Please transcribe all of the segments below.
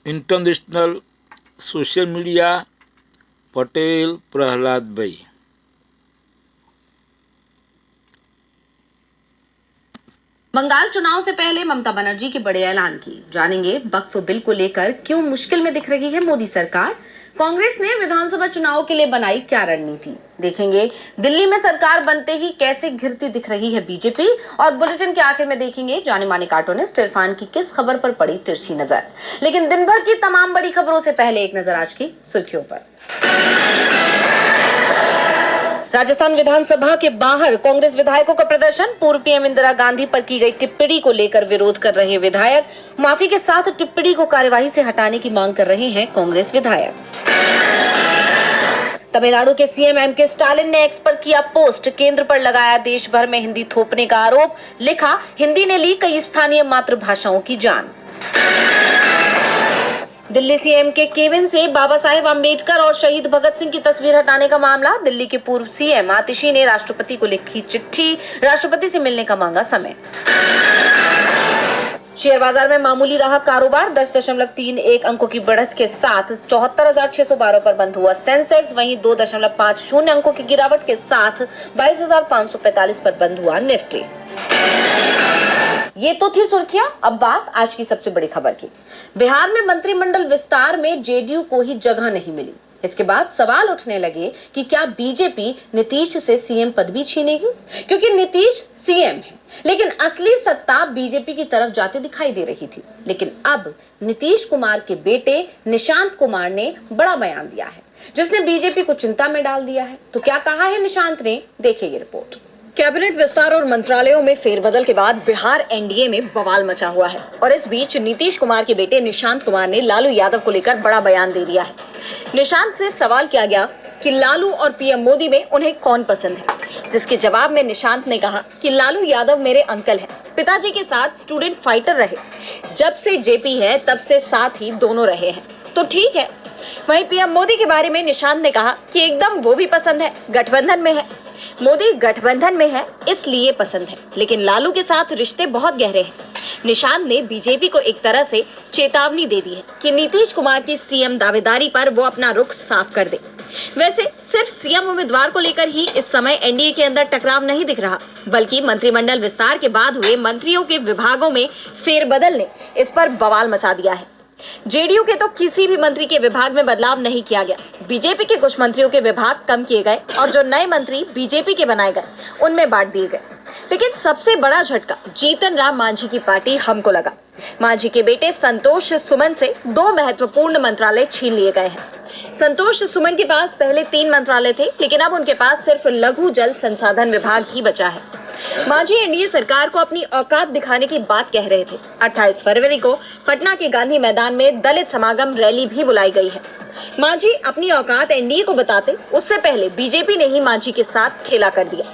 International social media Patel Prahlad भाई। बंगाल चुनाव से पहले ममता बनर्जी के बड़े ऐलान की, जानेंगे वक्फ बिल को लेकर क्यों मुश्किल में दिख रही है मोदी सरकार। कांग्रेस ने विधानसभा चुनाव के लिए बनाई क्या रणनीति, देखेंगे दिल्ली में सरकार बनते ही कैसे घिरती दिख रही है बीजेपी। और बुलेटिन के आखिर में देखेंगे जाने माने कार्टूनिस्ट इरफान की किस खबर पर पड़ी तिरछी नजर। लेकिन दिन भर की तमाम बड़ी खबरों से पहले एक नजर आज की सुर्खियों पर। राजस्थान विधानसभा के बाहर कांग्रेस विधायकों का प्रदर्शन, पूर्व पीएम इंदिरा गांधी पर की गई टिप्पणी को लेकर विरोध कर रहे विधायक, माफी के साथ टिप्पणी को कार्यवाही से हटाने की मांग कर रहे हैं कांग्रेस विधायक। तमिलनाडु के सीएम एमके स्टालिन ने एक्स पर किया पोस्ट, केंद्र पर लगाया देश भर में हिंदी थोपने का आरोप, लिखा हिंदी ने ली कई स्थानीय मातृभाषाओं की जान। दिल्ली सीएम के केबिन से बाबा साहेब अम्बेडकर और शहीद भगत सिंह की तस्वीर हटाने का मामला, दिल्ली के पूर्व सीएम आतिशी ने राष्ट्रपति को लिखी चिट्ठी, राष्ट्रपति से मिलने का मांगा समय। शेयर बाजार में मामूली रहा कारोबार, 10.31 अंकों की बढ़त के साथ 74,612 पर बंद हुआ सेंसेक्स, वहीं 2.50 अंकों की गिरावट के साथ 22,545 पर बंद हुआ निफ्टी। ये तो थी सुर्खियां, अब बात आज की सबसे बड़ी खबर की। बिहार में मंत्रिमंडल विस्तार में जेडीयू को ही जगह नहीं मिली। इसके बाद सवाल उठने लगे कि क्या बीजेपी नीतीश से सीएम पद भी छीनेगी, क्योंकि नीतीश सीएम है लेकिन असली सत्ता बीजेपी की तरफ जाती दिखाई दे रही थी। लेकिन अब नीतीश कुमार के बेटे निशांत कुमार ने बड़ा बयान दिया है, जिसने बीजेपी को चिंता में डाल दिया है। तो क्या कहा है निशांत ने, देखिए ये रिपोर्ट। कैबिनेट विस्तार और मंत्रालयों में फेरबदल के बाद बिहार एनडीए में बवाल मचा हुआ है और इस बीच नीतीश कुमार के बेटे निशांत कुमार ने लालू यादव को लेकर बड़ा बयान दे दिया है। निशांत से सवाल किया गया कि लालू और पीएम मोदी में उन्हें कौन पसंद है, जिसके जवाब में निशांत ने कहा कि लालू यादव मेरे अंकल हैं, पिताजी के साथ स्टूडेंट फाइटर रहे, जब से जेपी है तब से साथ ही दोनों रहे हैं, तो ठीक है। वहीं पीएम मोदी के बारे में निशांत ने कहा कि एकदम वो भी पसंद है, गठबंधन में है, मोदी गठबंधन में है इसलिए पसंद है, लेकिन लालू के साथ रिश्ते बहुत गहरे हैं। निशांत ने बीजेपी को एक तरह से चेतावनी दे दी है कि नीतीश कुमार की सीएम दावेदारी पर वो अपना रुख साफ कर दे। वैसे सिर्फ सीएम उम्मीदवार को लेकर ही इस समय एनडीए के अंदर टकराव नहीं दिख रहा, बल्कि मंत्रिमंडल विस्तार के बाद हुए मंत्रियों के विभागों में फेरबदल ने इस पर बवाल मचा दिया है। जेडीयू के तो किसी भी मंत्री के विभाग में बदलाव नहीं किया गया, बीजेपी के कुछ मंत्रियों के विभाग कम किए गए और जो नए मंत्री बीजेपी के बनाए गए उनमें बांट दिए गए। लेकिन सबसे बड़ा झटका जीतन राम मांझी की पार्टी हमको लगा। मांझी के बेटे संतोष सुमन से 2 महत्वपूर्ण मंत्रालय छीन लिए गए हैं। संतोष सुमन के पास पहले 3 मंत्रालय थे, लेकिन अब उनके पास सिर्फ लघु जल संसाधन विभाग ही बचा है। मांझी एनडीए सरकार को अपनी औकात दिखाने की बात कह रहे थे। 28 फरवरी को पटना के गांधी मैदान में दलित समागम रैली भी बुलाई गई है। मांझी अपनी औकात एनडीए को बताते उससे पहले बीजेपी ने ही मांझी के साथ खेला कर दिया।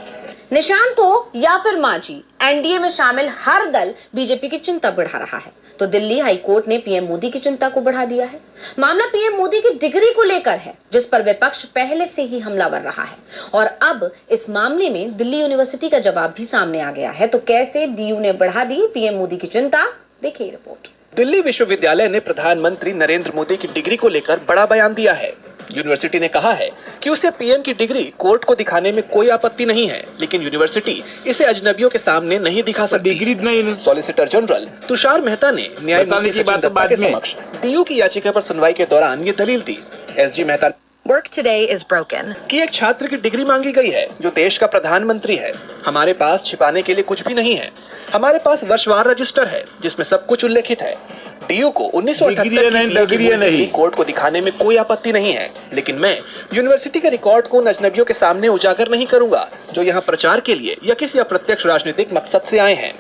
निशांत हो या फिर मांझी, एनडीए में शामिल हर दल बीजेपी की चिंता बढ़ा रहा है। तो दिल्ली हाई कोर्ट ने पीएम मोदी की चिंता को बढ़ा दिया है। मामला पीएम मोदी की डिग्री को लेकर है, जिस पर विपक्ष पहले से ही हमलावर रहा है और अब इस मामले में दिल्ली यूनिवर्सिटी का जवाब भी सामने आ गया है। तो कैसे डीयू ने बढ़ा दी पीएम मोदी की चिंता, देखिए रिपोर्ट। दिल्ली विश्वविद्यालय ने प्रधानमंत्री नरेंद्र मोदी की डिग्री को लेकर बड़ा बयान दिया है। यूनिवर्सिटी ने कहा है कि उसे पीएम की डिग्री कोर्ट को दिखाने में कोई आपत्ति नहीं है, लेकिन यूनिवर्सिटी इसे अजनबियों के सामने नहीं दिखा सकती। डिग्री नहीं। सॉलिसिटर जनरल तुषार मेहता ने न्यायमूर्ति सचिन दत्ता के समक्ष डीयू की याचिका पर सुनवाई के दौरान ये दलील दी। SG Mehta Work today is broken. कि एक छात्र की डिग्री मांगी गई है जो देश का प्रधानमंत्री है। हमारे पास छिपाने के लिए कुछ भी नहीं है। हमारे पास वर्षवार रजिस्टर है जिसमें सब कुछ उल्लेखित है। डीयू को 1978 की कोर्ट को दिखाने में कोई आपत्ति नहीं है, लेकिन मैं यूनिवर्सिटी के रिकॉर्ड को अजनबियों के सामने उजागर नहीं करूंगा जो यहाँ प्रचार के लिए या किसी अप्रत्यक्ष राजनीतिक मकसद से आए हैं।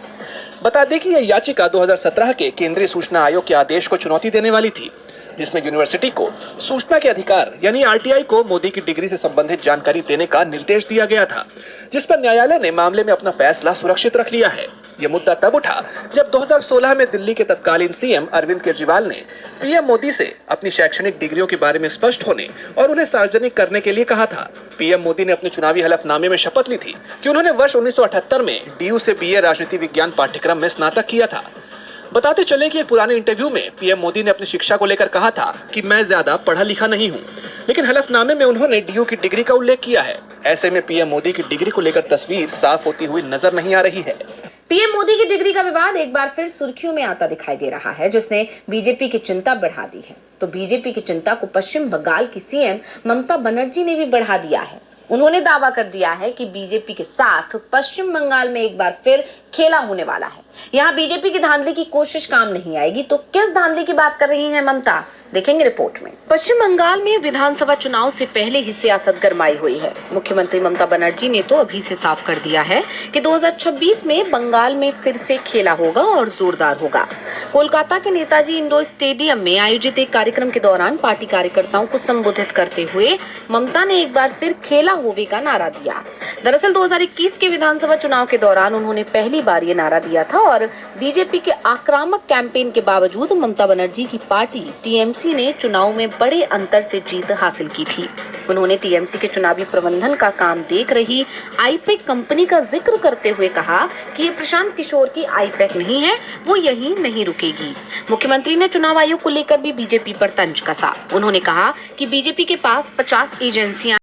बता दें कि यह याचिका 2017 के केंद्रीय सूचना आयोग के आदेश को चुनौती देने वाली थी, जिसमें यूनिवर्सिटी को सूचना के अधिकार यानी आरटीआई को मोदी की डिग्री से संबंधित जानकारी देने का निर्देश दिया गया था, जिस पर न्यायालय ने मामले में अपना फैसला सुरक्षित रख लिया है। यह मुद्दा तब उठा जब 2016 में दिल्ली के तत्कालीन सीएम अरविंद केजरीवाल ने पीएम मोदी से अपनी शैक्षणिक डिग्रियों के बारे में स्पष्ट होने और उन्हें सार्वजनिक करने के लिए कहा था। पीएम मोदी ने अपने चुनावी हलफनामे में शपथ ली थी कि उन्होंने वर्ष 1978 में डीयू से बीए राजनीति विज्ञान पाठ्यक्रम में स्नातक किया था। बताते चले कि एक पुराने इंटरव्यू में पीएम मोदी ने अपनी शिक्षा को लेकर कहा था कि मैं ज्यादा पढ़ा लिखा नहीं हूँ, लेकिन हलफनामे में उन्होंने डीयू की डिग्री का उल्लेख किया है। ऐसे में पीएम मोदी की डिग्री को लेकर तस्वीर साफ होती हुई नजर नहीं आ रही है। पीएम मोदी की डिग्री का विवाद एक बार फिर सुर्खियों में आता दिखाई दे रहा है, जिसने बीजेपी की चिंता बढ़ा दी है। तो बीजेपी की चिंता को पश्चिम बंगाल की सीएम ममता बनर्जी ने भी बढ़ा दिया है। उन्होंने दावा कर दिया है कि बीजेपी के साथ पश्चिम बंगाल में एक बार फिर खेला होने वाला है। यहाँ बीजेपी की धांधली की कोशिश काम नहीं आएगी। तो किस धांधली की बात कर रही हैं ममता, देखेंगे रिपोर्ट में। पश्चिम बंगाल में विधानसभा चुनाव से पहले ही सियासत गरमाई हुई है। मुख्यमंत्री ममता बनर्जी ने तो अभी से साफ कर दिया है कि 2026 में बंगाल में फिर से खेला होगा और जोरदार होगा। कोलकाता के नेताजी इंडोर स्टेडियम में आयोजित एक कार्यक्रम के दौरान पार्टी कार्यकर्ताओं को संबोधित करते हुए ममता ने एक बार फिर खेला होवे का नारा दिया। दरअसल 2021 के विधानसभा चुनाव के दौरान उन्होंने पहली बार ये नारा दिया था और बीजेपी के आक्रामक कैंपेन के बावजूद ममता बनर्जी की पार्टी टीएमसी ने चुनाव में बड़े अंतर से जीत हासिल की थी। उन्होंने टीएमसी के चुनावी प्रबंधन का काम देख रही आईपैक कंपनी का जिक्र करते हुए कहा कि ये प्रशांत किशोर की आईपैक नहीं है, वो यहीं नहीं रुकेगी। मुख्यमंत्री ने चुनाव आयोग को लेकर भी बीजेपी पर तंज कसा। उन्होंने कहा कि बीजेपी के पास 50 एजेंसियां